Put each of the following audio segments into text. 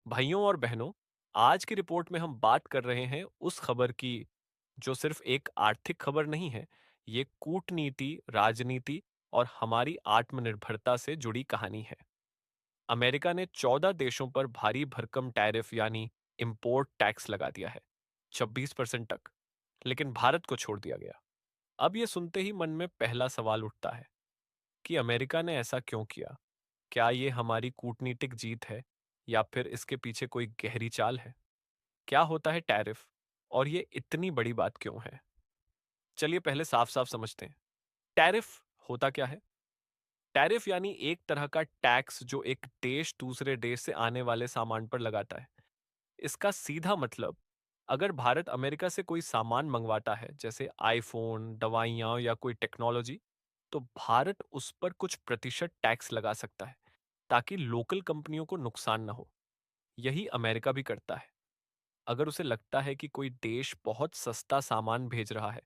भाइयों और बहनों, आज की रिपोर्ट में हम बात कर रहे हैं उस खबर की जो सिर्फ एक आर्थिक खबर नहीं है। ये कूटनीति, राजनीति और हमारी आत्मनिर्भरता से जुड़ी कहानी है। अमेरिका ने 14 देशों पर भारी भरकम टैरिफ यानी इंपोर्ट टैक्स लगा दिया है, 26% तक। लेकिन भारत को छोड़ दिया गया। अब ये सुनते ही मन में पहला सवाल उठता है कि अमेरिका ने ऐसा क्यों किया। क्या ये हमारी कूटनीतिक जीत है या फिर इसके पीछे कोई गहरी चाल है? क्या होता है टैरिफ और ये इतनी बड़ी बात क्यों है? चलिए पहले साफ साफ समझते हैं। टैरिफ होता क्या है? टैरिफ यानी एक तरह का टैक्स जो एक देश दूसरे देश से आने वाले सामान पर लगाता है। इसका सीधा मतलब, अगर भारत अमेरिका से कोई सामान मंगवाता है जैसे आईफोन, दवाइयां या कोई टेक्नोलॉजी, तो भारत उस पर कुछ प्रतिशत टैक्स लगा सकता है ताकि लोकल कंपनियों को नुकसान ना हो। यही अमेरिका भी करता है। अगर उसे लगता है कि कोई देश बहुत सस्ता सामान भेज रहा है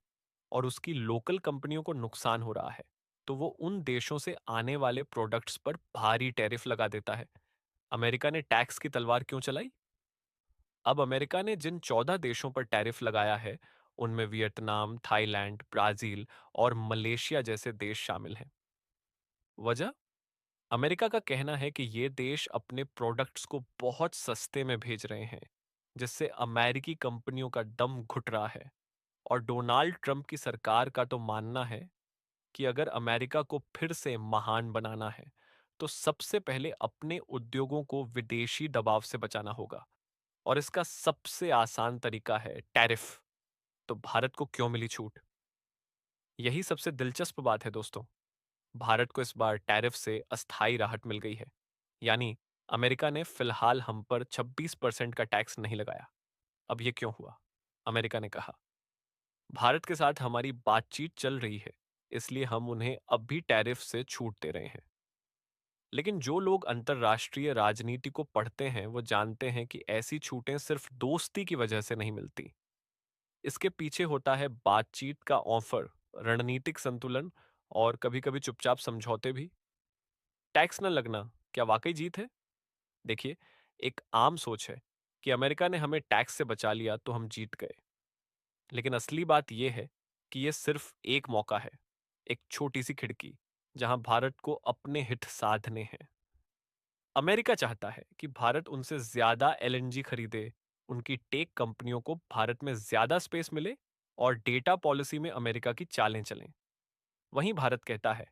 और उसकी लोकल कंपनियों को नुकसान हो रहा है, तो वो उन देशों से आने वाले प्रोडक्ट्स पर भारी टैरिफ लगा देता है। अमेरिका ने टैक्स की तलवार क्यों चलाई? अब अमेरिका ने जिन 14 देशों पर टैरिफ लगाया है, उनमें वियतनाम, थाईलैंड, ब्राजील और मलेशिया जैसे देश शामिल हैं। वजह? अमेरिका का कहना है कि ये देश अपने प्रोडक्ट्स को बहुत सस्ते में भेज रहे हैं, जिससे अमेरिकी कंपनियों का दम घुट रहा है। और डोनाल्ड ट्रंप की सरकार का तो मानना है कि अगर अमेरिका को फिर से महान बनाना है, तो सबसे पहले अपने उद्योगों को विदेशी दबाव से बचाना होगा। और इसका सबसे आसान तरीका है टैरिफ। तो भारत को क्यों मिली छूट? यही सबसे दिलचस्प बात है दोस्तों। भारत को इस बार टैरिफ से अस्थायी राहत मिल गई है। यानी अमेरिका ने फिलहाल हम पर 26% का टैक्स नहीं लगाया। अब ये क्यों हुआ? अमेरिका ने कहा, भारत के साथ हमारी बातचीत चल रही है, इसलिए हम उन्हें अब भी टैरिफ से छूट दे रहे हैं। लेकिन जो लोग अंतर्राष्ट्रीय राजनीति को पढ़ते हैं वो जानते हैं कि ऐसी छूटें सिर्फ दोस्ती की वजह से नहीं मिलती। इसके पीछे होता है बातचीत का ऑफर, रणनीतिक संतुलन और कभी-कभी चुपचाप समझौते भी। टैक्स न लगना क्या वाकई जीत है? देखिए, एक आम सोच है कि अमेरिका ने हमें टैक्स से बचा लिया तो हम जीत गए। लेकिन असली बात यह है कि यह सिर्फ एक मौका है, एक छोटी सी खिड़की जहां भारत को अपने हित साधने हैं। अमेरिका चाहता है कि भारत उनसे ज्यादा एलएनजी खरीदे, उनकी टेक कंपनियों को भारत में ज्यादा स्पेस मिले और डेटा पॉलिसी में अमेरिका की चालें चलें। वहीं भारत कहता है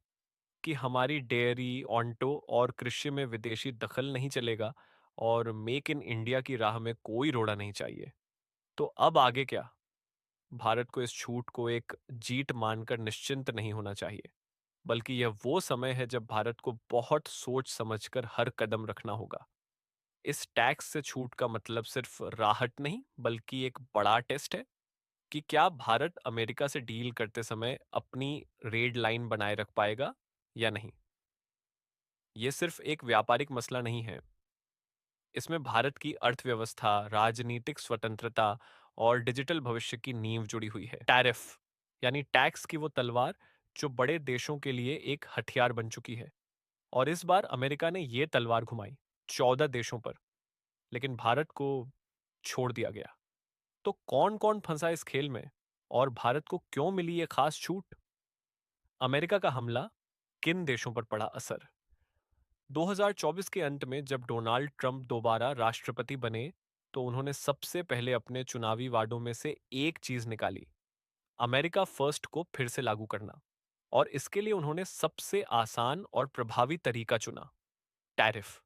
कि हमारी डेयरी, ऑन्टो और कृषि में विदेशी दखल नहीं चलेगा और मेक इन इंडिया की राह में कोई रोड़ा नहीं चाहिए। तो अब आगे क्या? भारत को इस छूट को एक जीत मानकर निश्चिंत नहीं होना चाहिए, बल्कि यह वो समय है जब भारत को बहुत सोच समझकर हर कदम रखना होगा। इस टैक्स से छूट का मतलब सिर्फ राहत नहीं, बल्कि एक बड़ा टेस्ट है कि क्या भारत अमेरिका से डील करते समय अपनी रेड लाइन बनाए रख पाएगा या नहीं। ये सिर्फ एक व्यापारिक मसला नहीं है। इसमें भारत की अर्थव्यवस्था, राजनीतिक स्वतंत्रता और डिजिटल भविष्य की नींव जुड़ी हुई है। टैरिफ यानी टैक्स की वो तलवार जो बड़े देशों के लिए एक हथियार बन चुकी है। और इस बार अमेरिका ने ये तलवार घुमाई 14 देशों पर, लेकिन भारत को छोड़ दिया गया। तो कौन कौन फंसा इस खेल में और भारत को क्यों मिली ये खास छूट? अमेरिका का हमला किन देशों पर पड़ा असर? 2024 के अंत में जब डोनाल्ड ट्रंप दोबारा राष्ट्रपति बने, तो उन्होंने सबसे पहले अपने चुनावी वादों में से एक चीज निकाली, अमेरिका फर्स्ट को फिर से लागू करना। और इसके लिए उन्होंने सबसे आसान और प्रभावी तरीका चुना, टैरिफ।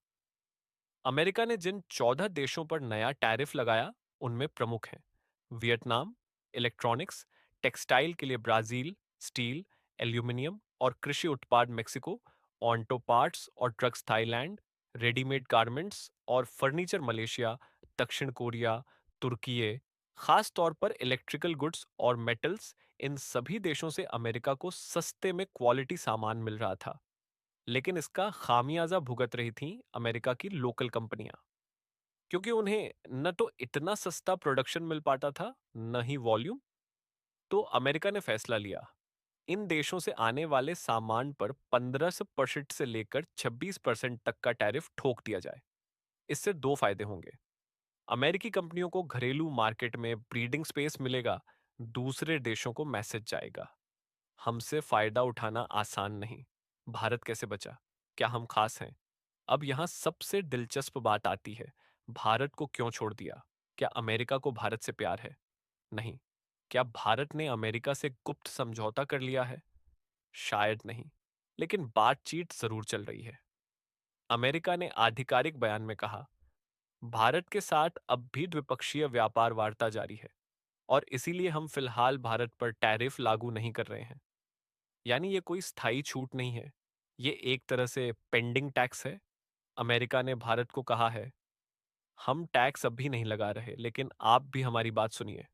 अमेरिका ने जिन 14 देशों पर नया टैरिफ लगाया, उनमें प्रमुख हैं वियतनाम, इलेक्ट्रॉनिक्स, टेक्सटाइल के लिए ब्राजील, स्टील, एल्यूमिनियम और कृषि उत्पाद मेक्सिको, ऑन्टो पार्ट्स और ड्रग्स थाईलैंड, रेडीमेड गारमेंट्स और फर्नीचर मलेशिया, दक्षिण कोरिया, तुर्की। खास तौर पर इलेक्ट्रिकल गुड्स और मेटल्स, इन सभी देशों से अमेरिका को सस्ते में क्वालिटी सामान मिल रहा था। लेकिन इसका खामियाजा भुगत रही थीं अमेरिका की लोकल कंपनियां, क्योंकि उन्हें न तो इतना सस्ता प्रोडक्शन मिल पाता था, न ही वॉल्यूम। तो अमेरिका ने फैसला लिया, इन देशों से आने वाले सामान पर 15% से लेकर 26% तक का टैरिफ ठोक दिया जाए। इससे दो फायदे होंगे। अमेरिकी कंपनियों को घरेलू मार्केट में ब्रीडिंग स्पेस मिलेगा, दूसरे देशों को मैसेज जाएगा। हमसे फायदा उठाना आसान नहीं। भारत कैसे बचा? क्या हम खास हैं? अब यहाँ सबसे दिलचस्प बात आती है, भारत को क्यों छोड़ दिया? क्या अमेरिका को भारत से प्यार है? नहीं। क्या भारत ने अमेरिका से गुप्त समझौता कर लिया है? शायद नहीं, लेकिन बातचीत जरूर चल रही है। अमेरिका ने आधिकारिक बयान में कहा, भारत के साथ अब भी द्विपक्षीय व्यापार वार्ता जारी है और इसीलिए हम फिलहाल भारत पर टैरिफ लागू नहीं कर रहे हैं। यानी ये कोई स्थायी छूट नहीं है, ये एक तरह से पेंडिंग टैक्स है। अमेरिका ने भारत को कहा है, हम टैक्स अब भी नहीं लगा रहे, लेकिन आप भी हमारी बात सुनिए।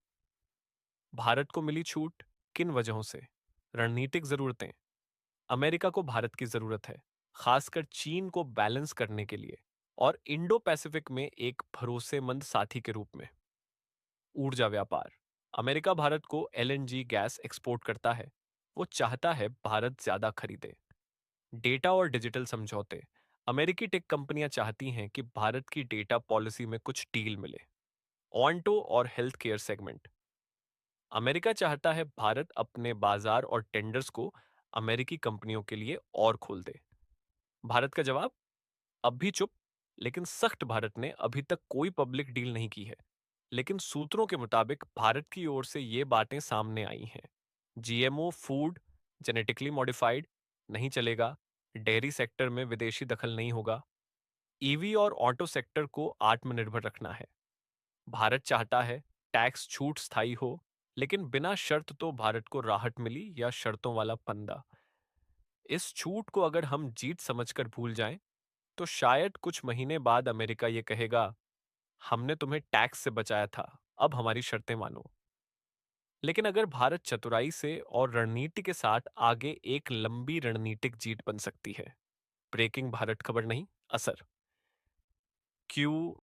भारत को मिली छूट किन वजहों से? रणनीतिक जरूरतें। अमेरिका को भारत की जरूरत है, खासकर चीन को बैलेंस करने के लिए और इंडो पैसिफिक में एक भरोसेमंद साथी के रूप में। ऊर्जा व्यापार। अमेरिका भारत को एलएनजी गैस एक्सपोर्ट करता है, वो चाहता है भारत ज्यादा खरीदे। डेटा और डिजिटल समझौते। अमेरिकी टेक कंपनियां चाहती हैं कि भारत की डेटा पॉलिसी में कुछ डील मिले। ऑन्टो और हेल्थ केयर सेगमेंट। अमेरिका चाहता है भारत अपने बाजार और टेंडर्स को अमेरिकी कंपनियों के लिए और खोल दे। भारत का जवाब, अब भी चुप। लेकिन सख्त, भारत ने अभी तक कोई पब्लिक डील नहीं की है, लेकिन सूत्रों के मुताबिक भारत की ओर से ये बातें सामने आई हैं। जीएमओ फूड, जेनेटिकली मॉडिफाइड नहीं चलेगा। डेयरी सेक्टर में विदेशी दखल नहीं होगा। ईवी और ऑटो सेक्टर को आत्मनिर्भर रखना है। भारत चाहता है टैक्स छूट स्थायी हो, लेकिन बिना शर्त तो भारत को राहत मिली या शर्तों वाला फंदा। इस छूट को अगर हम जीत समझकर भूल जाएं, तो शायद कुछ महीने बाद अमेरिका ये कहेगा, हमने तुम्हें टैक्स से बचाया था, अब हमारी शर्तें मानो। लेकिन अगर भारत चतुराई से और रणनीति के साथ आगे, एक लंबी रणनीतिक जीत बन सकती है। ब्रेकिंग भारत खबर नहीं, असर। क्यू